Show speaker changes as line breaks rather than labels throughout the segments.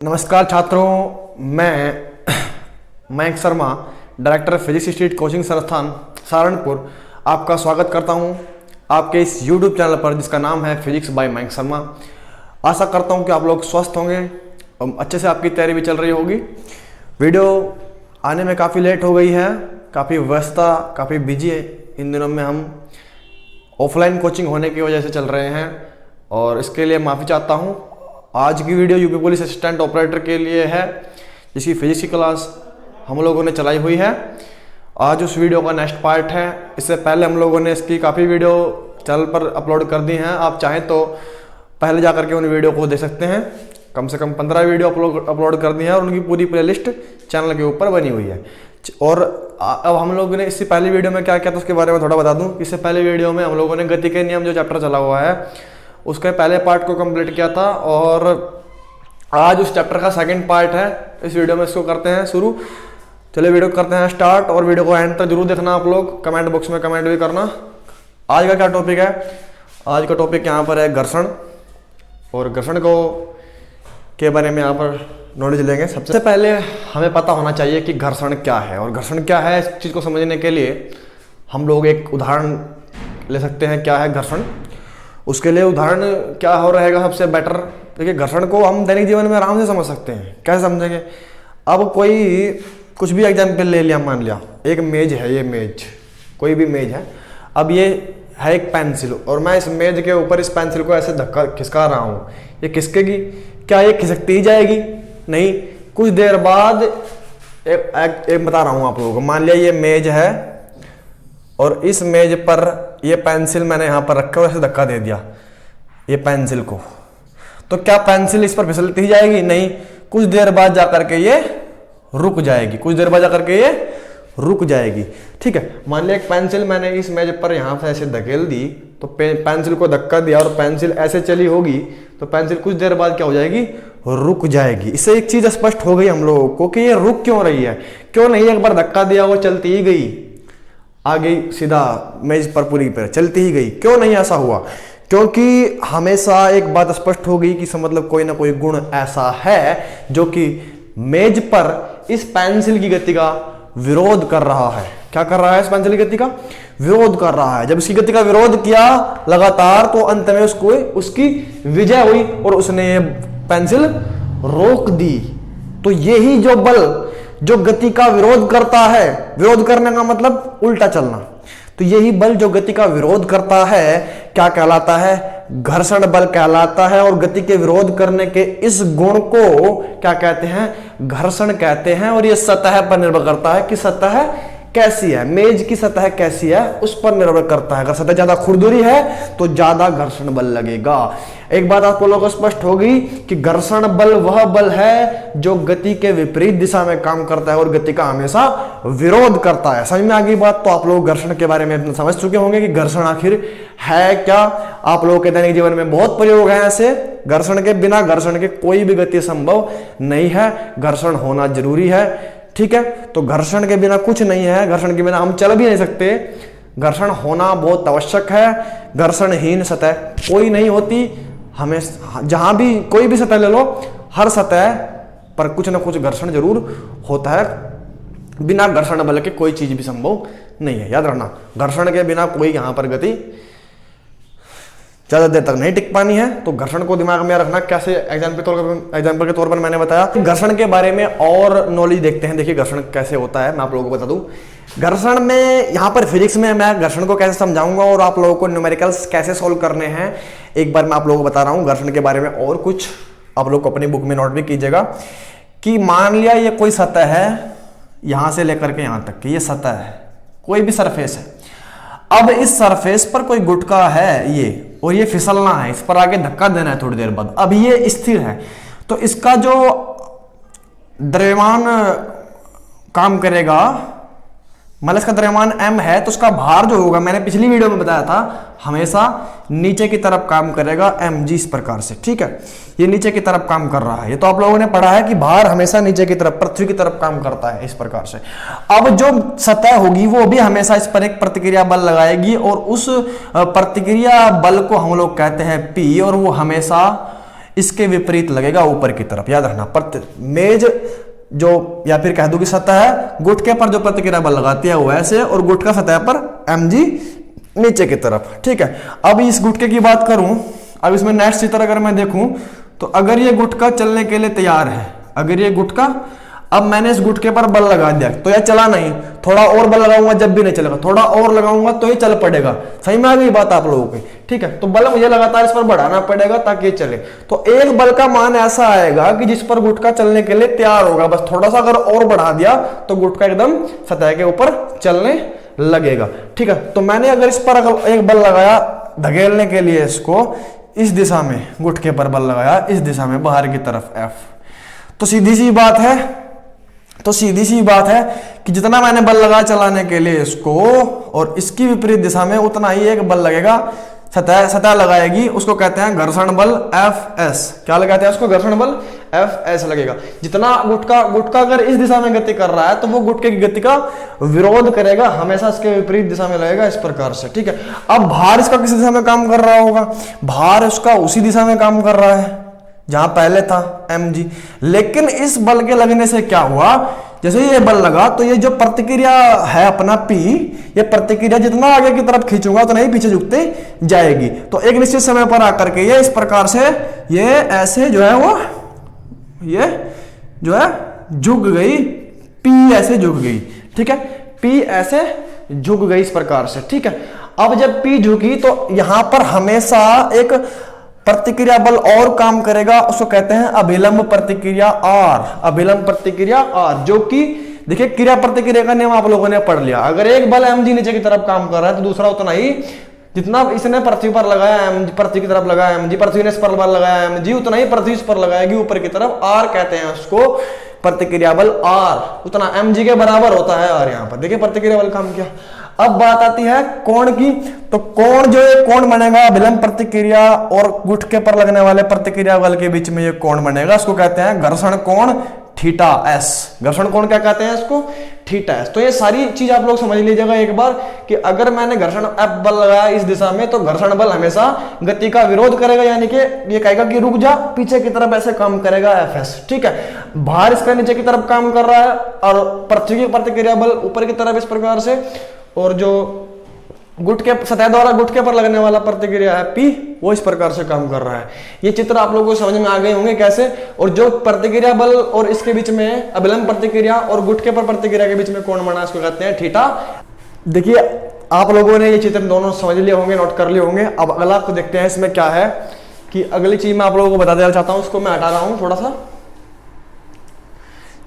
नमस्कार छात्रों, मैं Mayank Sharma, director physics institute coaching संस्थान सहारनपुर, आपका स्वागत करता हूं आपके इस YouTube चैनल पर जिसका नाम है फिजिक्स बाय मयंक शर्मा। आशा करता हूं कि आप लोग स्वस्थ होंगे और अच्छे से आपकी तैयारी भी चल रही होगी। वीडियो आने में काफ़ी लेट हो गई है, काफ़ी व्यस्तता, काफ़ी बिजी है। इन दिनों में हम ऑफलाइन कोचिंग होने की वजह से चल रहे हैं और इसके लिए माफ़ी चाहता हूँ। आज की video UP police assistant operator के लिए है, जिसकी फिजिक्स की क्लास हम लोगों ने चलाई हुई है। आज उस वीडियो का नेक्स्ट पार्ट है। इससे पहले हम लोगों ने इसकी काफ़ी वीडियो चैनल पर अपलोड कर दी हैं। आप चाहें तो पहले जा करके उन वीडियो को देख सकते हैं। कम से कम 15 वीडियो अपलोड कर दी हैं और उनकी पूरी प्लेलिस्ट चैनल के ऊपर बनी हुई है। और अब हम लोगों ने इससे पहली वीडियो में क्या किया था उसके बारे में थोड़ा बता दूं। इससे पहले वीडियो में हम लोगों ने गति के नियम जो चैप्टर चला हुआ है उसके पहले पार्ट को कंप्लीट किया था और आज उस चैप्टर का सेकंड पार्ट है। इस वीडियो में इसको करते हैं शुरू। चलिए वीडियो करते हैं स्टार्ट और वीडियो को एंड तक जरूर देखना आप लोग। कमेंट बॉक्स में कमेंट भी करना। आज का क्या टॉपिक है? आज का टॉपिक यहाँ पर है घर्षण, और घर्षण को के बारे में यहाँ पर नॉलेज लेंगे। सबसे पहले हमें पता होना चाहिए कि घर्षण क्या है, और घर्षण क्या है इस चीज़ को समझने के लिए हम लोग एक उदाहरण ले सकते हैं। क्या है घर्षण? उसके लिए उदाहरण क्या हो रहेगा सबसे बेटर? देखिए, घर्षण को हम दैनिक जीवन में आराम से समझ सकते हैं। कैसे समझेंगे? अब कोई कुछ भी एग्जाम्पल ले लिया, मान लिया एक मेज है, ये मेज कोई भी मेज है। अब ये है एक पेंसिल और मैं इस मेज के ऊपर इस पेंसिल को ऐसे धक्का खिसका रहा हूँ। ये खिसकेगी? क्या ये खिसकती ही जाएगी? नहीं। कुछ देर बाद एक बता रहा हूँ आप लोगों को। मान लिया ये मेज है और इस मेज पर ये पेंसिल मैंने यहाँ पर रखा और ऐसे धक्का दे दिया ये पेंसिल को, तो क्या पेंसिल इस पर फिसलती ही जाएगी? नहीं। कुछ देर बाद जाकर के ये रुक जाएगी। कुछ देर बाद जाकर के ये रुक जाएगी। ठीक है, मान लिया एक पेंसिल मैंने इस मेज पर यहाँ से ऐसे धकेल दी, तो पेंसिल को धक्का दिया और पेंसिल ऐसे चली होगी, तो पेंसिल कुछ देर बाद क्या हो जाएगी? रुक जाएगी। इससे एक चीज स्पष्ट हो गई हम लोगों को कि ये रुक क्यों रही है। क्यों नहीं एक बार धक्का दिया वो चलती ही गई, आ गई सीधा मेज पर, पूरी पर चलती ही गई। क्यों नहीं ऐसा हुआ? क्योंकि हमेशा एक बात स्पष्ट हो गई कि मतलब कोई ना कोई गुण ऐसा है जो कि मेज पर इस पेंसिल की गति का विरोध कर रहा है। क्या कर रहा है? इस पेंसिल की गति का विरोध कर रहा है। जब इसकी गति का विरोध किया लगातार, तो अंत में उसकी विजय हुई और उसने ये पेंसिल रोक दी। तो यही जो बल जो गति का विरोध करता है, विरोध करने का मतलब उल्टा चलना, तो यही बल जो गति का विरोध करता है क्या कहलाता है? घर्षण बल कहलाता है। और गति के विरोध करने के इस गुण को क्या कहते हैं? घर्षण कहते हैं। और यह सतह पर निर्भर करता है कि सतह कैसी है, मेज की सतह कैसी है उस पर निर्भर करता है। अगर सतह ज्यादा खुरदुरी है तो ज्यादा घर्षण बल लगेगा। एक बात आप लोगों को स्पष्ट होगी कि घर्षण बल वह बल है जो गति के विपरीत दिशा में काम करता है और गति का हमेशा विरोध करता है। समझ में आ गई बात? तो आप लोग घर्षण के बारे में समझ चुके होंगे कि घर्षण आखिर है क्या। आप लोगों के दैनिक जीवन में बहुत प्रयोग है ऐसे। घर्षण के बिना घर्षण के कोई भी गति संभव नहीं है। घर्षण होना जरूरी है। ठीक है, तो घर्षण के बिना कुछ नहीं है। घर्षण के बिना हम चल भी नहीं सकते। घर्षण होना बहुत आवश्यक है। घर्षणहीन सतह कोई नहीं होती। हमें जहां भी कोई भी सतह ले लो, हर सतह पर कुछ ना कुछ घर्षण जरूर होता है। बिना घर्षण बल के कोई चीज भी संभव नहीं है। याद रखना, घर्षण के बिना कोई यहां पर गति ज्यादा देर तक नहीं टिक पानी है। तो घर्षण को दिमाग में रखना। कैसे? एग्जाम्पल के तौर पर मैंने बताया। घर्षण के बारे में और नॉलेज देखते हैं। देखिए घर्षण कैसे होता है, मैं आप लोगों को बता दूं। घर्षण में यहाँ पर फिजिक्स में मैं घर्षण को कैसे समझाऊंगा और आप लोगों को न्यूमेरिकल्स कैसे सोल्व करने हैं, एक बार मैं आप लोगों को बता रहा हूँ। घर्षण के बारे में और कुछ आप लोग को अपनी बुक में नोट भी कीजिएगा कि मान लिया ये कोई सतह है, यहां से लेकर के यहां तक की ये सतह है, कोई भी सरफेस है। अब इस सरफेस पर कोई गुटका है ये, और ये फिसलना है, इस पर आगे धक्का देना है थोड़ी देर बाद। अब ये स्थिर है, तो इसका जो द्रव्यमान काम करेगा, मतलब इसका द्रव्यमान m है, तो उसका भार जो होगा, मैंने पिछली वीडियो में बताया था, हमेशा नीचे की तरफ काम करेगा mg इस प्रकार से। ठीक है, ये नीचे की तरफ काम कर रहा है। ये तो आप लोगों ने पढ़ा है कि भार हमेशा नीचे की तरफ, पृथ्वी की तरफ काम करता है इस प्रकार से। अब जो सतह होगी वो भी हमेशा इस पर एक प्रतिक्रिया बल लगाएगी, और उस प्रतिक्रिया बल को हम लोग कहते हैं P, और वो हमेशा इसके विपरीत लगेगा ऊपर की तरफ। याद रखना, मेज जो या फिर कह दो कि सतह है गुटके पर जो प्रतिक्रिया बल लगाती है वो ऐसे, और गुटका सतह पर mg नीचे की तरफ। ठीक है, अब इस गुटके की बात करूं, अब इसमें नेक्स्ट चित्र अगर मैं देखूं तो अगर ये गुटका चलने के लिए तैयार है, अगर ये गुटका, अब मैंने इस गुटके पर बल लगा दिया तो यह चला नहीं, थोड़ा और बल लगाऊंगा जब भी नहीं चलेगा, थोड़ा और लगाऊंगा तो ये चल पड़ेगा। सही में आ गई बात आप लोगों की? ठीक है, तो बल मुझे लगातार इस पर बढ़ाना पड़ेगा ताकि ये चले। तो एक बल का मान ऐसा आएगा कि जिस पर गुटका चलने के लिए तैयार होगा, बस थोड़ा सा अगर और बढ़ा दिया तो गुटका एकदम सतह के ऊपर चलने लगेगा। ठीक है, तो मैंने अगर इस पर अगर एक बल लगाया धकेलने के लिए, इसको इस दिशा में गुटके पर बल लगाया, इस दिशा में बाहर की तरफ F, तो सीधी सी बात है कि जितना मैंने बल लगाया चलाने के लिए इसको, और इसकी विपरीत दिशा में उतना ही एक बल लगेगा, सतह लगाएगी, उसको कहते हैं घर्षण बल Fs। क्या लगाते हैं उसको? घर्षण बल Fs लगेगा। जितना गुटका अगर इस दिशा में गति कर रहा है तो वो गुटके की गति का विरोध करेगा, हमेशा इसके विपरीत दिशा में लगेगा, इस प्रकार से। ठीक है, अब भार इसका किस दिशा में काम कर रहा होगा? भार उसका उसी दिशा में काम कर रहा है जहां पहले था mg, लेकिन इस बल के लगने से क्या हुआ, जैसे ये बल लगा तो ये जो प्रतिक्रिया है अपना P, ये प्रतिक्रिया जितना आगे की तरफ खींचूंगा उतना ही पीछे झुकते जाएगी। तो एक निश्चित समय पर आकर के ये इस प्रकार से ये ऐसे जो है वो ये जो है झुक गई, P ऐसे झुक गई। ठीक है, P ऐसे झुक गई इस प्रकार से। ठीक है, अब जब P झुकी तो यहां पर हमेशा एक प्रतिक्रिया बल और काम करेगा, उसको कहते हैं अभिलंब प्रतिक्रिया R, अभिलंब प्रतिक्रिया R, जो कि देखिए क्रिया प्रतिक्रिया का नियम आप लोगों ने पढ़ लिया। अगर एक बल mg नीचे की तरफ काम कर रहा है तो दूसरा उतना ही, जितना इसने पृथ्वी पर लगाया mg, पृथ्वी की तरफ लगाया mg, पृथ्वी ने इस पर बल लगाया mg, उतना ही पृथ्वी इस पर लगाएगी ऊपर की तरफ। R कहते हैं उसको प्रतिक्रिया बल R, उतना mg के बराबर होता है R। यहाँ पर देखिए प्रतिक्रिया बल काम किया। अब बात आती है कोण की, तो कोण जो ये कोण बनेगा अभिलंब प्रतिक्रिया और गुटके पर लगने वाले प्रतिक्रिया बल के बीच में ये कोण बनेगा, इसको कहते हैं घर्षण कोण थीटा एस। घर्षण कोण क्या कहते हैं इसको? Theta S. तो ये सारी चीज आप लोग समझ लीजिएगा एक बार कि अगर मैंने घर्षण F बल लगाया इस दिशा में तो घर्षण बल हमेशा गति का विरोध करेगा, यानी कि ये कहेगा कि रुक जा, पीछे की तरफ ऐसे काम करेगा Fs। ठीक है, भार इसका नीचे की तरफ काम कर रहा है और पृथ्वी की प्रतिक्रिया बल ऊपर की तरफ इस प्रकार से, और जो गुटके सतह द्वारा गुटके पर लगने वाला प्रतिक्रिया है P, वो इस प्रकार से काम कर रहा है। ये चित्र आप लोगों को समझ में आ गए होंगे कैसे, और जो प्रतिक्रिया बल और इसके बीच में अभिलंब प्रतिक्रिया और गुटके पर प्रतिक्रिया के बीच में कोण बना, इसको कहते हैं थीटा। देखिए आप लोगों ने ये चित्र दोनों समझ लिए होंगे, नोट कर लिए होंगे। अब अगला को देखते हैं, इसमें क्या है कि अगली चीज मैं आप लोगों को बता देना चाहता हूं, उसको मैं हटा रहा हूं थोड़ा सा।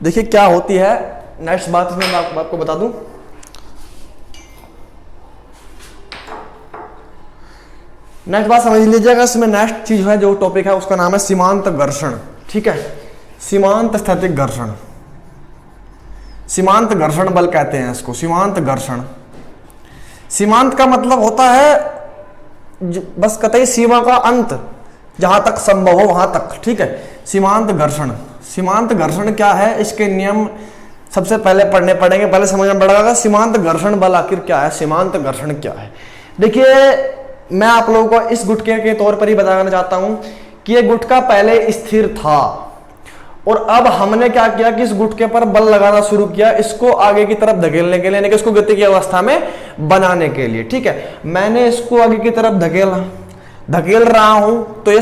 देखिए क्या होती है नेक्स्ट बात, इसमें मैं आपको बता दूं। नेक्स्ट बात समझ लीजिएगा, इसमें नेक्स्ट चीज है जो टॉपिक है उसका नाम है सीमांत घर्षण। ठीक है, सीमांत स्थैतिक घर्षण, सीमांत घर्षण बल कहते हैं इसको, सीमांत घर्षण। सीमांत का मतलब होता है बस कतई सीमा का अंत, जहां तक संभव हो वहां तक। ठीक है, सीमांत घर्षण। सीमांत घर्षण क्या है, इसके नियम सबसे पहले पढ़ने पड़ेंगे, पहले समझना पड़ेगा सीमांत घर्षण बल आखिर क्या है, सीमांत घर्षण क्या है। देखिए मैं आप लोगों को इस गुटके के तौर पर ही बताना चाहता हूं कि ये गुटका पहले स्थिर था और अब हमने क्या किया कि इस गुटके पर बल लगाना शुरू किया, इसको आगे की तरफ धकेलने के लिए, यानी कि इसको गति की अवस्था में बनाने के लिए। ठीक है, मैंने इसको आगे की तरफ धकेल रहा हूं तो ये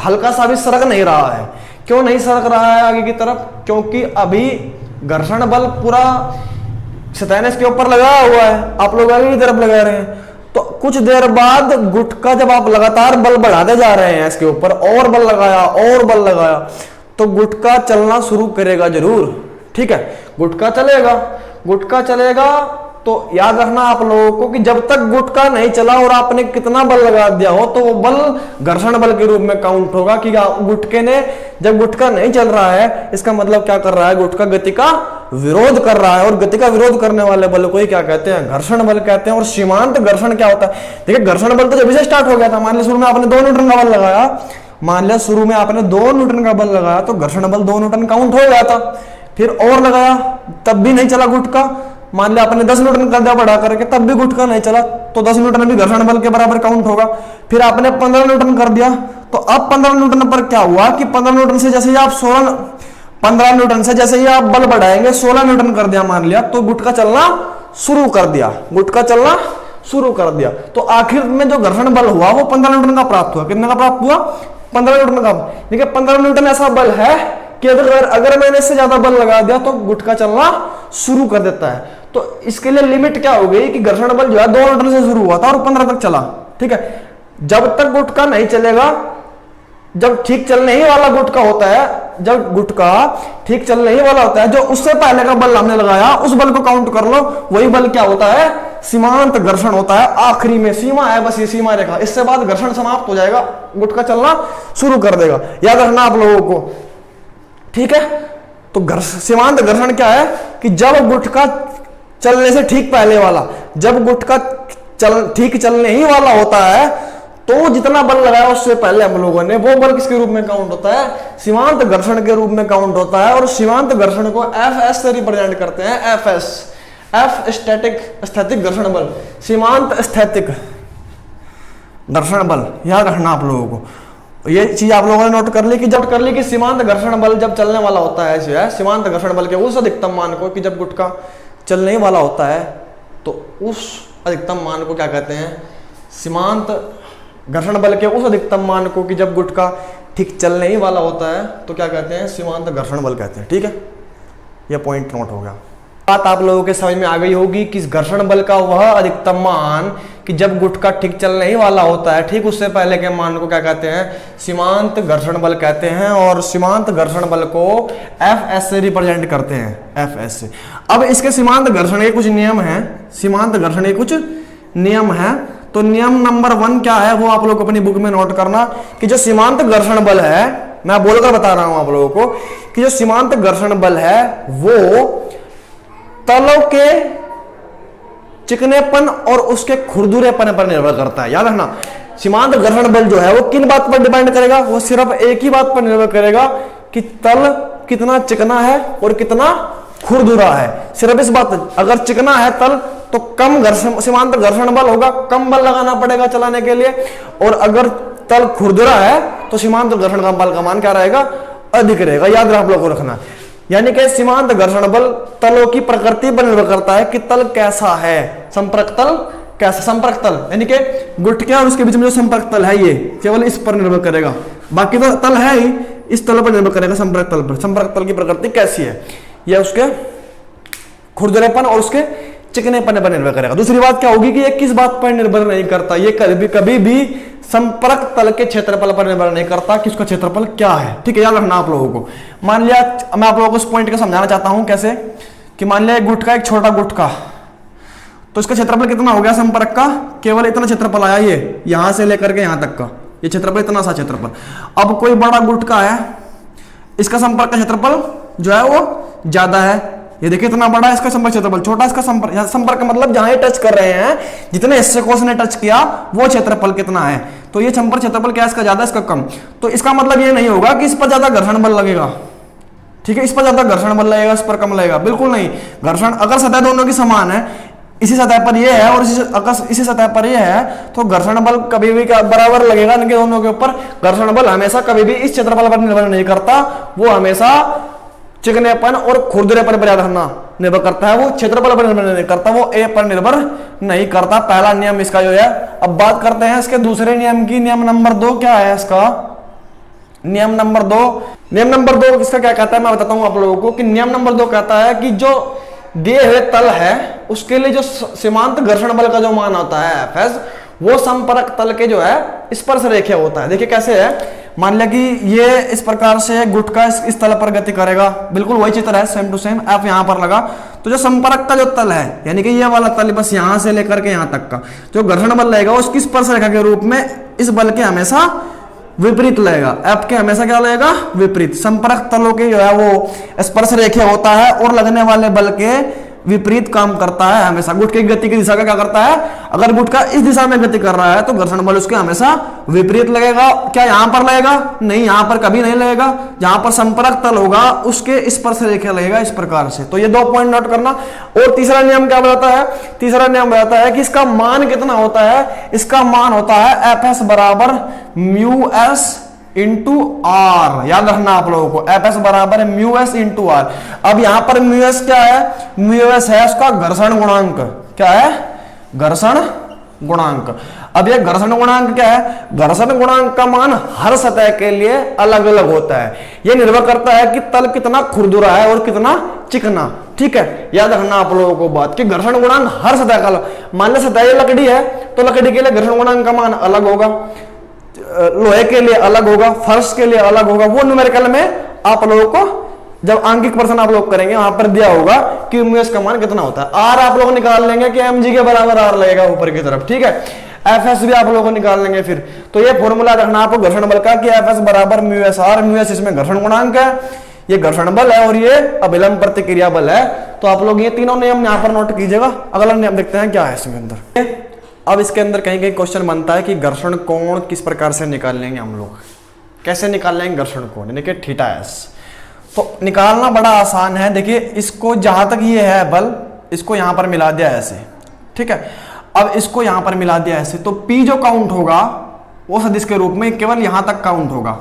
हल्का सा भी सरक नहीं रहा है। क्यों नहीं सरक रहा है आगे की तरफ? क्योंकि अभी घर्षण बल पूरा सतह इसके ऊपर लगाया हुआ है, आप लोग आगे की तरफ लगा रहे हैं। तो कुछ देर बाद गुटका जब आप लगातार बल बढ़ाते जा रहे हैं इसके ऊपर, और बल लगाया तो गुटका चलना शुरू करेगा जरूर। ठीक है, गुटका चलेगा तो याद रखना आप लोगों को कि जब तक गुटका नहीं चला और आपने कितना बल लगा दिया हो तो वो बल घर्षण बल के रूप में काउंट होगा कि गुटके ने, जब गुटका नहीं चल रहा है इसका मतलब क्या कर रहा है, गुटका गति का विरोध कर रहा है, और गति का विरोध करने वाले बल को ही क्या कहते हैं, घर्षण बल कहते हैं। और सीमांत घर्षण क्या होता है? देखिए घर्षण बल तो जब से स्टार्ट हो गया था, मान लिया शुरू में आपने 2 न्यूटन का बल लगाया, तो घर्षण बल 2 न्यूटन काउंट हो गया था। फिर और लगाया तब भी नहीं चला गुटका, मान लिया आपने 10 न्यूटन कर दिया बढ़ा करके, तब भी गुटका नहीं चला, तो 10 न्यूटन भी घर्षण बल के बराबर काउंट होगा। फिर आपने 15 न्यूटन कर दिया, तो अब 15 न्यूटन पर क्या हुआ कि 15 न्यूटन से जैसे ही आप 15 न्यूटन से जैसे ही आप बल बढ़ाएंगे, 16 न्यूटन कर दिया मान लिया, तो गुटका चलना शुरू कर दिया, गुटका चलना शुरू कर दिया। तो आखिर में जो घर्षण बल हुआ वो 15 न्यूटन का प्राप्त हुआ। कितने का प्राप्त हुआ? 15 न्यूटन का। देखिए 15 न्यूटन ऐसा बल है कि अगर मैंने इससे ज्यादा बल लगा दिया तो गुटका चलना शुरू कर देता है। तो इसके लिए लिमिट क्या हो गई कि घर्षण बल जो है 2 न्यूटन से शुरू हुआ था और 15 तक चला। ठीक है, जब तक गुटका नहीं चलेगा, जब ठीक चलने ही वाला गुटका होता है, जब गुटका ठीक चलने ही वाला होता है, जो उससे पहले का बल हमने लगाया उस बल को काउंट कर लो, वही बल क्या होता है? सीमांत घर्षण होता है। आखिरी में सीमा है, बस ये सीमा रेखा, इससे बाद घर्षण समाप्त हो जाएगा, गुटका चलना शुरू कर देगा। याद रखना आप लोगों को, ठीक है। तो सीमांत घर्षण क्या है कि जब गुटका चलने से ठीक पहले वाला, जब गुटका ठीक चलने ही वाला होता है, तो जितना बल लगाया उससे पहले हम लोगों ने, वो बल किसके रूप में काउंट होता है? सीमांत घर्षण के रूप में काउंट होता है। और सीमांत घर्षण को एफ से रिप्रेजेंट करते हैं, एफ स्थैतिक घर्षण बल, सीमांत स्थैतिक घर्षण बल। याद रखना आप लोगों को, ये चीज आप लोगों ने नोट कर ली कि सीमांत घर्षण बल जब चलने वाला होता है, जो है सीमांत घर्षण बल के उस अधिकतम मान को, कि जब गुटका चलने वाला होता है तो उस अधिकतम मान को क्या कहते हैं? सीमांत घर्षण बल के उस अधिकतम मान को, कि जब गुटका ठीक चलने ही वाला होता है तो क्या कहते हैं? सीमांत घर्षण बल कहते हैं। ठीक है, यह पॉइंट नोट हो गया। बात आप लोगों के समझ में आ गई होगी कि घर्षण बल का वह अधिकतम मान कि जब गुटका ठीक चलने ही वाला होता है, ठीक उससे पहले के मान को क्या कहते हैं? सीमांत घर्षण बल कहते हैं। और सीमांत घर्षण बल को एफ से रिप्रेजेंट करते हैं, एफ से। अब इसके सीमांत घर्षण के कुछ नियम हैं, सीमांत घर्षण के कुछ नियम हैं। तो नियम नंबर 1 क्या है वो आप लोग अपनी बुक में नोट करना, कि जो सीमांत घर्षण बल है, मैं बोलकर बता रहा हूं आप लोगों को, कि जो सीमांत घर्षण बल है वो तलों के चिकनेपन और उसके खुरदुरेपन पर निर्भर करता है। याद रखना, सीमांत घर्षण बल जो है वो किन बात पर डिपेंड करेगा? वो सिर्फ एक ही बात पर निर्भर करेगा कि तल कितना चिकना है और कितना खुरदुरा है। सिर्फ इस बात, अगर चिकना है तल तो कम घर्षण, सीमांत घर्षण बल होगा, कम बल लगाना पड़ेगा चलाने के लिए। और अगर तल खुरदुरा है तो सीमांत घर्षण बल का मान क्या रहेगा? अधिक रहेगा। याद आप लोगों को रखना, यानी कि सीमांत घर्षण बल तलों की प्रकृति पर निर्भर करता है कि तल कैसा है, संपर्क तल कैसा, संपर्क तल यानी कि गुटके और उसके बीच में जो संपर्क तल है ये केवल इस पर निर्भर करेगा। बाकी तो तल है ही, इस तल पर निर्भर करेगा, संपर्क तल पर। संपर्क तल की प्रकृति कैसी है, यह उसके खुरदरेपन और उसके चिकनेपन पर निर्भर करेगा। दूसरी बात क्या होगी कि ये किस बात पर निर्भर नहीं करता, ये कभी भी संपर्क तल के क्षेत्रफल पर निर्भर नहीं करता कि उसका क्षेत्रफल क्या है। ठीक है, याद रखना आप लोगों को। मान लिया, मैं आप लोगों को इस पॉइंट को समझाना चाहता हूं कैसे, कि मान लिया गुटका, एक छोटा गुटका, तो इसका क्षेत्रफल कितना हो गया संपर्क का? केवल इतना क्षेत्रफल आया, ये यहां से लेकर के यहां तक का ये क्षेत्रफल, इतना सा क्षेत्रफल। अब कोई बड़ा गुटका है, इसका संपर्क का क्षेत्रफल जो है वो ज्यादा है। ये देखिए इतना बड़ा है इसका संपर्क क्षेत्रफल, छोटा इसका संपर्क मतलब जहां ये टच कर रहे हैं, जितने हिस्से को उसने टच किया वो क्षेत्रफल कितना है। तो ये संपर्क क्षेत्रफल क्या है? इसका ज्यादा, इसका कम। तो इसका मतलब ये नहीं होगा कि इस पर ज्यादा घर्षण बल लगेगा। ठीक है, इस पर ज्यादा घर्षण बल लगेगा, इस पर कम लगेगा, बिल्कुल नहीं। घर्षण, अगर सतह दोनों की समान है, इसी सतह पर ये है और इसी सतह पर ये है, तो घर्षण बल कभी भी बराबर लगेगा इनके दोनों के ऊपर। घर्षण बल हमेशा कभी भी इस क्षेत्रफल पर निर्भर नहीं करता, वो हमेशा चिकनेपन और खुरदरेपन पर याद रखना निर्भर करता है। वो क्षेत्रफल पर निर्भर नहीं करता, वो ए पर निर्भर नहीं करता। पहला नियम इसका जो है। अब बात करते हैं इसके दूसरे नियम की। नियम नंबर 2 क्या है इसका? नियम नंबर 2 इसका क्या कहता है मैं बताता हूं आप लोगों को, कि नियम नंबर 2 कहता है कि जो दिए हुए तल है उसके लिए जो सीमांत घर्षण बल का जो मान होता है एफ, वो संपर्क तल के जो है स्पर्श रेखा होता है। देखिए कैसे है, मान लिया कि ये इस प्रकार से गुटका इस तल पर गति करेगा, बिल्कुल वही चित्र है, सेम टू सेम। एफ यहां पर लगा, तो जो संपर्क का जो तल है, यानी कि ये वाला तल बस यहां से लेकर के यहां तक का जो घर्षण बल लगेगा उसकी स्पर्श रेखा के रूप में इस बल के हमेशा विपरीत लगेगा। एफ के हमेशा क्या लगेगा? विपरीत। संपर्क तलों के जो है वो स्पर्श रेखा होता है और लगने वाले बल के विपरीत काम करता है हमेशा। गुटके की गति की दिशा का क्या करता है, अगर गुटका इस दिशा में गति कर रहा है तो घर्षण बल उसके हमेशा विपरीत लगेगा। क्या यहां पर लगेगा, नहीं, यहां पर कभी नहीं लगेगा। जहां पर संपर्क तल होगा उसके स्पर्श रेखा लगेगा इस प्रकार से। तो ये 2 पॉइंट नोट करना। और तीसरा नियम क्या बताता है, तीसरा नियम बताता है कि इसका मान कितना होता है, इसका मान होता है एफ बराबर म्यू एस इंटू आर। याद रखना आप लोगों को, एफ एस बराबर है म्यू एस इंटू आर। अब यहां पर म्यू एस क्या है, म्यू एस है उसका घर्षण गुणांक। क्या है, घर्षण गुणांक। अब ये घर्षण गुणांक क्या है, घर्षण गुणांक का मान हर सतह के लिए अलग अलग होता है। यह निर्भर करता है कि तल कितना खुरदुरा है और कितना चिकना। ठीक है, याद रखना आप लोगों को बात कि घर्षण गुणांक हर सतह का, मान लो सतह लकड़ी है तो लकड़ी के लिए घर्षण गुणांक का मान अलग होगा, लोहे के लिए अलग होगा, फर्श के लिए अलग होगा। वो न्यूमेरिकल में आप लोगों को जब आंकिक प्रश्न आप लोग करेंगे वहां पर दिया होगा कि म्यू एस का मान कितना होता है। आर आप लोग निकाल लेंगे कि एम जी के बराबर आर लगेगा ऊपर की तरफ। ठीक है, एफ एस भी आप लोगों को निकाल लेंगे फिर। तो ये फॉर्मूला रखना आपको घर्षण बल का कि एफ एस बराबर mu S R. Mu S इसमें घर्षण गुणांक है, ये घर्षण बल है और ये अभिलंब प्रतिक्रिया बल है। तो आप लोग ये तीनों नियम यहाँ पर नोट कीजिएगा। अगला नियम देखते हैं क्या है इसके अंदर। अब इसके अंदर कहीं कहीं क्वेश्चन बनता है कि घर्षण कोण किस प्रकार से निकाल लेंगे हम लोग, कैसे निकाल लेंगे घर्षण कोण, यानी कि थीटा एस। तो निकालना बड़ा आसान है। देखिए इसको जहां तक ये है बल, इसको यहां पर मिला दिया ऐसे। ठीक है, अब इसको यहां पर मिला दिया ऐसे, तो P जो काउंट होगा वो सदिश के रूप में केवल यहां तक काउंट होगा।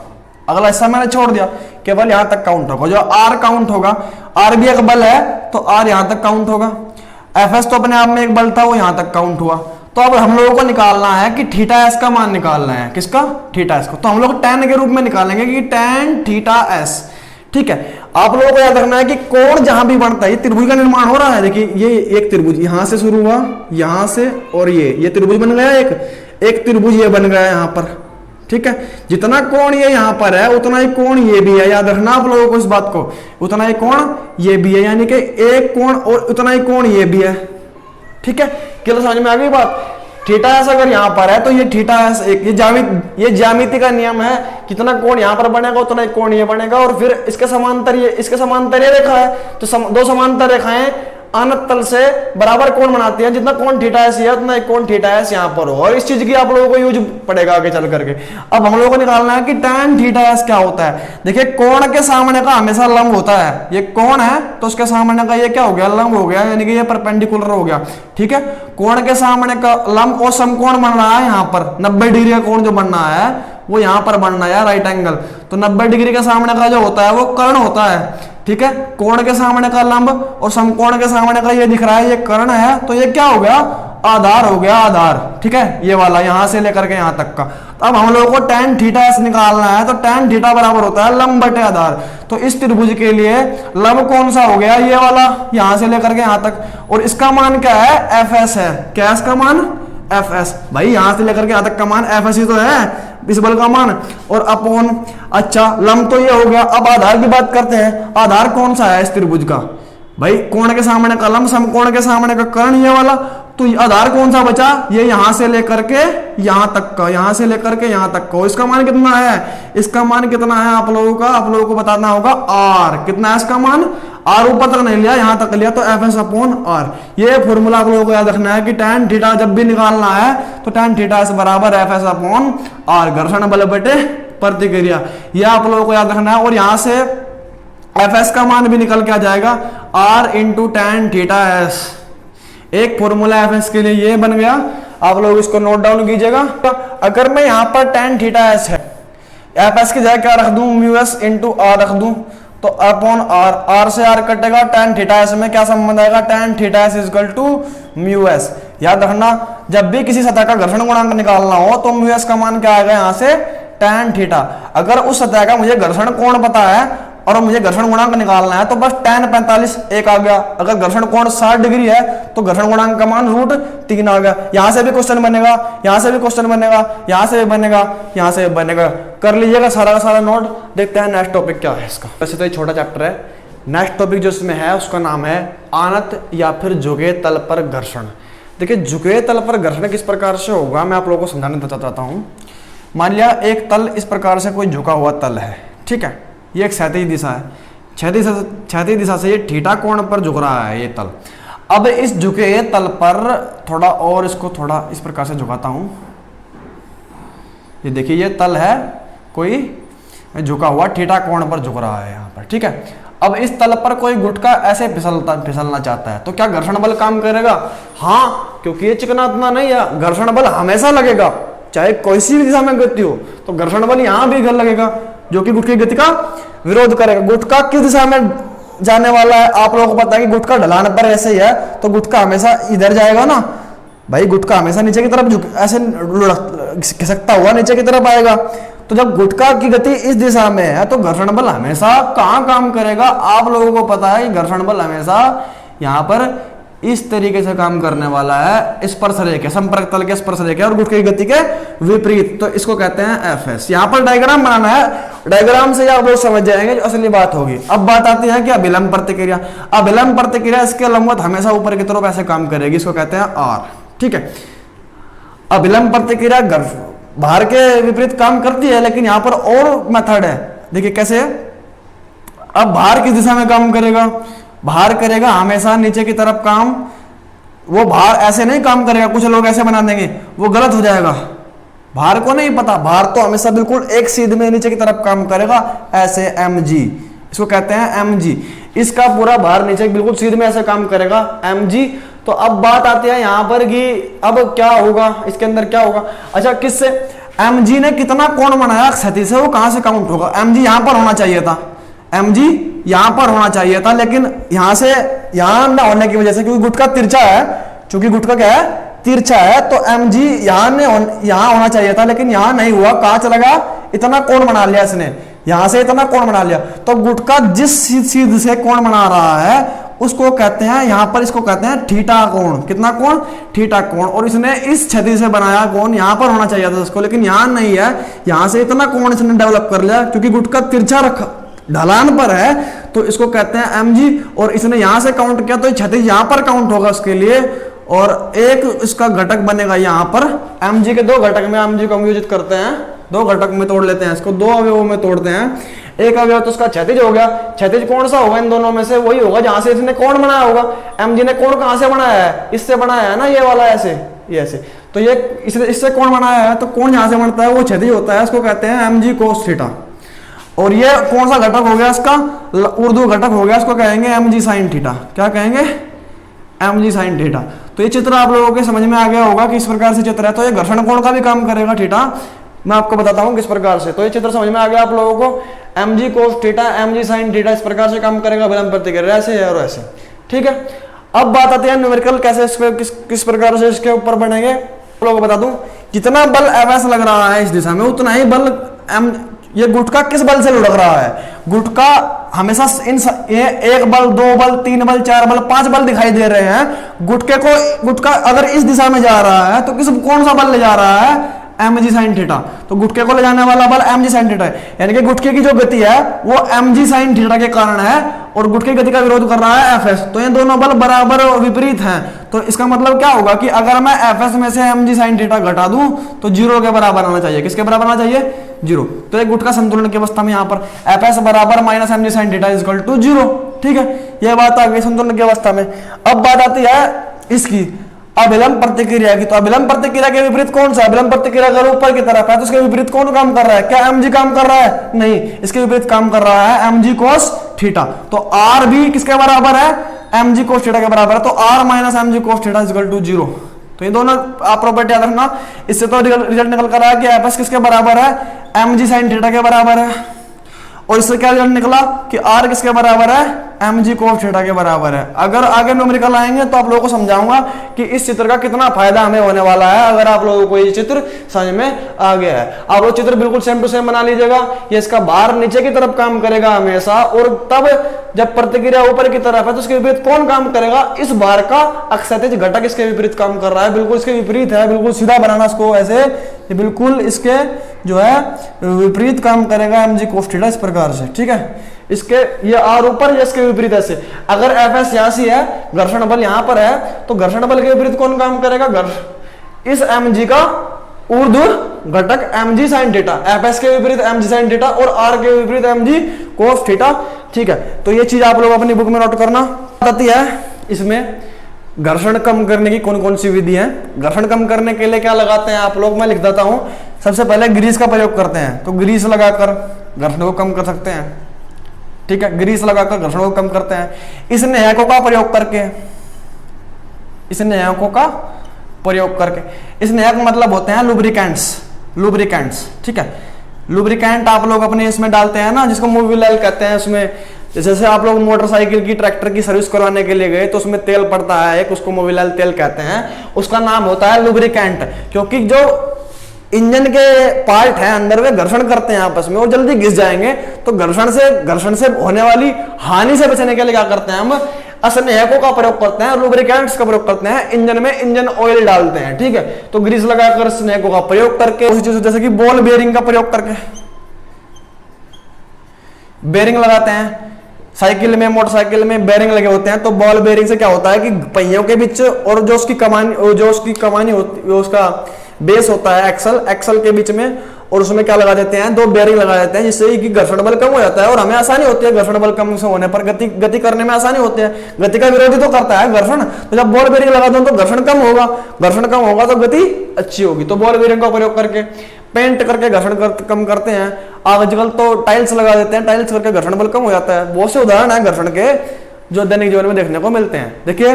अगला हिस्सा मैंने छोड़ दिया, केवल यहां तक काउंट होगा। जो R काउंट होगा, R भी एक बल है तो R यहां तक काउंट होगा। Fs तो अपने आप में एक बल था, वो यहां तक काउंट हुआ। तो अब हम लोगों को निकालना है कि थीटा एस का मान निकालना है। किसका, थीटा एस को। तो हम लोग tan के रूप में निकालेंगे कि tan थीटा एस। ठीक है, आप लोगों को याद रखना है कि कोण जहां भी बनता है, ये त्रिभुज का निर्माण हो रहा है। देखिए ये एक त्रिभुज यहां से शुरू हुआ, यहां से, और ये त्रिभुज बन गया, एक त्रिभुज ये बन गया यहां पर। ठीक है, जितना कोण ये यहां पर है उतना ही कोण ये भी है। याद रखना आप लोगों को इस बात को, उतना ही कोण ये भी है, यानी कि एक कोण और उतना ही कोण ये भी है। ठीक है, क्लियर समझ में आ गई बात। थीटा एस अगर यहाँ पर है तो ये थीटा एस एक, ये ज्यामिति का नियम है, कितना कोण यहाँ पर बनेगा उतना ही कोण ये बनेगा। और फिर इसके समांतर ये रेखा है, तो दो समांतर रेखाएं अनंत तल से बराबर कोण बनाती हैं। जितना कोण थीटा एस है उतना एक कोण थीटा एस यहाँ पर हो। और इस चीज की आप लोगों को यूज पड़ेगा आगे चल करके। अब हम लोगों को निकालना है कि tan थीटा एस क्या होता है। देखिए कोण के सामने का हमेशा लंब होता है। ये कोण है तो उसके सामने का ये क्या हो गया, लंब हो गया, यानी कि ये परपेंडिकुलर हो गया। ठीक है, कोण के सामने का लंब और समकोण बन रहा है यहाँ पर। 90 डिग्री का कोण जो बनना है वो यहाँ पर बनना है राइट एंगल। तो 90 डिग्री के सामने का जो होता है वो कर्ण होता है। ठीक है, कोण के सामने का लंब और समकोण के सामने का ये दिख रहा है, ये कर्ण है। तो ये क्या हो गया, आधार हो गया, आधार। ठीक है, ये वाला यहां से लेकर के यहां तक का। तो अब हम लोगों को tan थीटा एस निकालना है। तो tan थीटा बराबर होता है लंब बटे आधार। तो इस त्रिभुज के लिए लंब कौन सा हो गया, ये वाला, यहां से लेकर के यहां तक। और इसका मान क्या है, एफ एस है। क्या इसका मान, एफ एस। भाई यहां से लेकर के यहां तक का मान एफ एस ही तो है, इस बल का मान। और अपॉन, अच्छा लंब तो ये हो गया। अब आधार की बात करते हैं। आधार कौन सा है इस त्रिभुज का, भाई कोण के सामने का लंब, समकोण के सामने का कर्ण, ये वाला। तो आधार कौन सा बचा, ये यहां से लेकर के यहां तक का, यहां से लेकर के यहां तक का। इसका मान कितना है, इसका मान कितना है आप लोगों को बताना होगा आर। कितना है इसका मान, आर ऊपर तक नहीं लिया, यहां तक लिया, तो एफ एस अपॉन आर। ये फॉर्मूला आप लोगों को याद रखना है कि tan थीटा जब भी निकालना है तो tan थीटा एस बराबर एफ एस अपॉन आर, घर्षण बल बटे प्रतिक्रिया। ये आप लोगों को याद रखना है। और यहां से एफ एस का मान भी निकल के आ जाएगा, R into tan theta S. एक फॉर्मूला एफ एस के लिए ये बन गया, आप लोग इसको नोट डाउन कीजिएगा। अगर मैं यहां पर tan थीटा एस है, एफ एस की जगह क्या रख दूं, म्यू एस इंटू आर रख दूं, तो अपॉन आर, आर से आर कटेगा, tan थीटा एस में क्या संबंध आएगा, tan theta S equal to mu S. याद रखना, जब भी किसी सतह का घर्षण गुणांक निकालना हो तो म्यू एस का मान क्या आएगा, यहां से tan थीटा। अगर उस सतह का मुझे घर्षण कोण पता है और मुझे घर्षण गुणांक निकालना है तो बस tan 45 एक आ गया। अगर घर्षण कोण 60 डिग्री है तो घर्षण गुणांक का मान √3 आ गया। यहां से भी क्वेश्चन बनेगा, यहां से भी क्वेश्चन बनेगा, यहां से भी बनेगा, यहां से भी बनेगा। कर लीजिएगा सारा का सारा नोट। देखते हैं नेक्स्ट टॉपिक क्या है इसका। वैसे तो ये छोटा चैप्टर है। नेक्स्ट टॉपिक जो इसमें है उसका नाम है आनत या फिर झुके तल पर घर्षण। देखिए झुके तल पर घर्षण किस प्रकार से होगा मैं आप लोगों को समझाना चाहता हूं। मान लिया एक तल इस प्रकार से कोई झुका हुआ तल है। ठीक है, ये एक क्षैतिज दिशा है, क्षैतिज दिशा से ये थीटा कोण पर झुक रहा है ये तल। अब इस झुके तल पर थोड़ा और इसको थोड़ा इस प्रकार से झुकाता हूं। ये देखिए ये तल है कोई झुका हुआ थीटा कोण पर झुक रहा है यहाँ पर, ठीक है। अब इस तल पर कोई गुटका ऐसे फिसलना चाहता है तो क्या घर्षण बल काम करेगा? हाँ, क्योंकि ये चिकनातना नहीं है, घर्षण बल हमेशा लगेगा, चाहे कोई सी भी दिशा में गति हो तो घर्षण बल यहां भी लगेगा जो कि गुटके की गति का विरोध करेगा। गुटका किस दिशा में जाने वाला है? आप लोगों को पता है कि गुटका ढलान पर ऐसे ही है तो गुटका हमेशा इधर जाएगा ना भाई, गुटका हमेशा नीचे की तरफ ऐसे खिसकता हुआ नीचे की तरफ आएगा। तो जब गुटका की गति इस दिशा में है तो घर्षण बल हमेशा कहां काम करेगा? आप लोगों को पता है कि घर्षण बल हमेशा यहां पर इस तरीके से काम करने वाला है, स्पर्श रेखा, संपर्क तल के स्पर्श रेखा और गुटके की गति के विपरीत, तो इसको कहते हैं एफएस। यहां पर डायग्राम बनाना है, डायग्राम से आप लोग समझ जाएंगे जो असली बात होगी। अब बात आती है कि अभिलंब प्रतिक्रिया। अभिलंब प्रतिक्रिया इसके लंबवत हमेशा ऊपर की तरफ ऐसे काम करेगी, इसको कहते हैं आर, ठीक है। अभिलंब प्रतिक्रिया भार के विपरीत काम करती है, लेकिन यहां पर और मेथड है, देखिए कैसे। अब भार किस दिशा में काम करेगा? भार करेगा हमेशा नीचे की तरफ काम, वो भार ऐसे नहीं काम करेगा, कुछ लोग ऐसे बना देंगे, वो गलत हो जाएगा। भार को नहीं पता, भार तो हमेशा बिल्कुल एक सीध में नीचे की तरफ काम करेगा, ऐसे mg, इसको कहते हैं mg। इसका पूरा भार नीचे बिल्कुल सीध में ऐसे काम करेगा, mg। तो अब बात आती है यहां पर कि अब क्या होगा, इसके अंदर क्या होगा? अच्छा, किससे mg ने कितना कोण बनाया क्षैतिज से, वो कहां से काउंट होगा? mg यहां पर होना चाहिए था, mg यहां पर होना चाहिए था, लेकिन यहां से यहां ना होने की वजह से, क्योंकि गुटका तिरछा है, चूंकि गुटका क्या है, तिरछा है, तो mg यहां होना चाहिए था, लेकिन यहां नहीं हुआ। कहां चला गया? इतना कोण बना लिया इसने, यहां से इतना कोण बना लिया। तो गुटका जिस सीध से कोण बना रहा है उसको कहते हैं, यहां पर इसको कहते हैं थीटा कोण। कितना कोण? थीटा कोण। और इसने इस क्षैतिज से बनाया कोण यहां पर होना चाहिए था उसको, लेकिन यहां नहीं है, यहां से इतना कोण इसने डेवलप कर लिया, क्योंकि गुटका तिरछा रखा ढलान पर है, तो इसको कहते हैं mg। और इसने यहां से काउंट किया तो क्षैतिज यहां पर काउंट होगा उसके लिए, और एक इसका घटक बनेगा यहां पर। mg के दो घटक में mg को हम वियोजित करते हैं, दो घटक में तोड़ लेते हैं इसको, दो अवयवों में तोड़ते हैं। एक अवयव तो उसका क्षैतिज हो गया, क्षैतिज कौन सा होगा इन दोनों में से? वही होगा जहां से इसने कोण बनाया होगा। mg ने कोण कहां से बनाया है? इससे बनाया है ना, ये वाला ऐसे, ये ऐसे, तो ये इससे कोण बनाया है, तो कोण जहां से बनता है वो क्षैतिज होता है, इसको कहते हैं mg cos थीटा। और ये कौन सा घटक हो गया इसका? उर्दू घटक हो गया, इसको कहेंगे mg sin थीटा। क्या कहेंगे? mg sin theta. तो ये चित्र आप लोगों के समझ में आ गया होगा कि इस प्रकार से चित्र है। तो ये घर्षण कोण का भी काम करेगा थीटा, मैं आपको बताता हूं किस प्रकार से। तो ये चित्र समझ में आ गया आप लोगों को, mg cos theta, mg sin theta, इस प्रकार से काम करेगा अभिलंब प्रतिक्रिया, ऐसे है और ऐसे, ठीक है। अब बात आती है न्यूमेरिकल, कैसे किस प्रकार से इसके ऊपर बनेंगे। आप लोगों को बता दूं, जितना बल Fs लग रहा है इस दिशा में, उतना ही बल ये गुटका किस बल से लुढ़क रहा है? गुटका हमेशा एक बल, दो बल, तीन बल, चार बल, पांच बल दिखाई दे रहे हैं। गुटका अगर इस दिशा में जा रहा है तो कौन सा बल ले जा रहा है? mg sin theta. तो गुटके को ले जाने वाला बल mg sin थीटा है, यानी कि गुटके की जो गति है वो mg sin थीटा के कारण है, और गुटके की गति का विरोध कर रहा है fs। तो ये दोनों बल बराबर और विपरीत हैं। तो इसका मतलब क्या होगा कि अगर मैं fs में से mg sin थीटा घटा दूं तो 0 के बराबर आना चाहिए। किसके बराबर आना चाहिए? 0। तो एक गुटका संतुलन की अवस्था में यहाँ पर fs बराबर minus mg sin theta is equal to 0, ठीक है। यह बात आ गई संतुलन की अवस्था में। अब बात आती है इसकी अभिलंब प्रतिक्रिया की। तो अभिलंब प्रतिक्रिया के विपरीत कौन सा? अभिलंब प्रतिक्रिया अगर ऊपर की तरफ है तो उसके विपरीत कौन काम कर रहा है? क्या mg काम कर रहा है? नहीं, इसके विपरीत काम कर रहा है mg cos थीटा। तो r भी किसके बराबर है? mg cos थीटा के बराबर है। तो r minus mg cos theta is equal to 0। तो ये दोनों आप प्रॉपर्टी याद रखना। इससे तो रिजल्ट निकल कर रहा है कि fs किसके बराबर है? mg sin थीटा के बराबर है। और इससे क्या रिजल्ट निकला कि r किसके बराबर है? mg cos थीटा के बराबर है। अगर आगे न्यूमेरिकल आएंगे तो आप लोगों को समझाऊंगा कि इस चित्र का कितना फायदा हमें होने वाला है अगर आप लोगों को ये चित्र समझ में आ गया है। आप लोग चित्र बिल्कुल सेम टू सेम बना लीजिएगा। ये इसका भार नीचे की तरफ काम करेगा हमेशा, और तब जब प्रतिक्रिया ऊपर की तरफ है तो इसके विपरीत कौन काम करेगा? इस भार का अक्षैतिज घटक इसके विपरीत काम कर रहा है, बिल्कुल इसके विपरीत है। बिल्कुल सीधा बनाना इसको ऐसे, ये बिल्कुल इसके जो है विपरीत काम करेगा mg cos थीटा, इस प्रकार से, ठीक है। इसके ये r ऊपर या इसके विपरीत ऐसे। अगर fs यहां से है, घर्षण बल यहां पर है, तो घर्षण बल के विपरीत कौन काम करेगा? इस mg का ऊर्ध्व घटक mg sin थीटा, fs के विपरीत mg sin थीटा और r के विपरीत mg cos थीटा, ठीक है। तो ये चीज आप लोग अपनी बुक में नोट करना। आती है इसमें घर्षण कम करने की कौन कौन सी विधि है। घर्षण कम करने के लिए क्या लगाते हैं आप लोग, मैं लिख देता हूं। सबसे पहले ग्रीस का प्रयोग करते हैं, तो ग्रीस लगाकर घर्षण को कम कर सकते हैं। ठीक है, ग्रीस लगाकर घर्षण को कम करते हैं। इस न्यायकों का प्रयोग करके, इस न्यायकों का प्रयोग करके, इस न्यायक मतलब होते हैं लुब्रिकेंट्स, लुब्रिकेंट्स। ठीक है, लुब्रिकेंट आप लोग अपने इसमें डालते हैं ना, जिसको मोबिल ऑयल कहते हैं। उसमें जैसे आप लोग मोटरसाइकिल की, ट्रैक्टर की सर्विस करवाने के लिए गए तो उसमें तेल पड़ता है एक, उसको मोबिल ऑयल तेल कहते हैं, उसका नाम होता है लुब्रिकेंट। क्योंकि जो इंजन के पार्ट है अंदर वे घर्षण करते हैं आपस में और जल्दी घिस जाएंगे, तो घर्षण से होने वाली हानि से बचने के लिए क्या करते हैं हम, असंयकों का प्रयोग करते हैं, लुब्रिकेंट्स का प्रयोग करते हैं। इंजन में इंजन ऑयल डालते हैं। ठीक है, तो ग्रीस लगाकर स्नेकों का प्रयोग करके, उसी चीज जैसे कि बॉल बेयरिंग का प्रयोग करके बेयरिंग लगाते हैं। साइकिल में, मोटरसाइकिल में बेयरिंग लगे होते हैं, तो बॉल बेयरिंग से क्या होता है कि पहियों के बीच और जो उसकी कमानी होती, उसका बेस होता है एक्सल के बीच में, और उसमें क्या लगा देते हैं, 2 बेयरिंग लगा देते हैं, जिससे कि घर्षण बल कम हो जाता है और हमें आसानी होती है। घर्षण बल कम से होने पर गति करने में आसानी होती है। गति का विरोधी तो करता है घर्षण, तो जब बॉल बेयरिंग लगा दो तो घर्षण कम होगा, घर्षण कम होगा तो गति अच्छी होगी। तो बॉल बेयरिंग का प्रयोग करके, पेंट करके घर्षण कम करते हैं। आजकल तो टाइल्स लगा देते हैं, टाइल्स करके घर्षण बल कम हो जाता है। बहुत से उदाहरण है घर्षण के जो दैनिक जीवन में देखने को मिलते हैं। देखिए,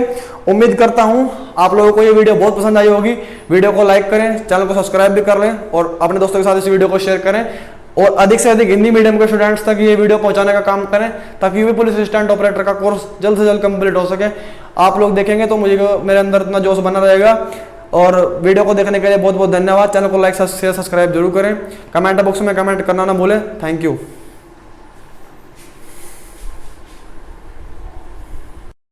उम्मीद करता हूं आप लोगों को ये वीडियो बहुत पसंद आई होगी। वीडियो को लाइक करें, चैनल को सब्सक्राइब भी कर लें और अपने दोस्तों के साथ इस वीडियो को शेयर करें, और अधिक से अधिक हिंदी मीडियम के स्टूडेंट्स तक ये वीडियो पहुंचाने का काम करें, ताकि यूपी पुलिस असिस्टेंट ऑपरेटर का कोर्स जल्द से जल्द कंप्लीट हो सके। आप लोग देखेंगे तो मुझे मेरे अंदर इतना जोश बना रहेगा। और वीडियो को देखने के लिए बहुत बहुत धन्यवाद। चैनल को लाइक शेयर सब्सक्राइब जरूर करें। कमेंट बॉक्स में कमेंट करना ना भूलें। Thank you.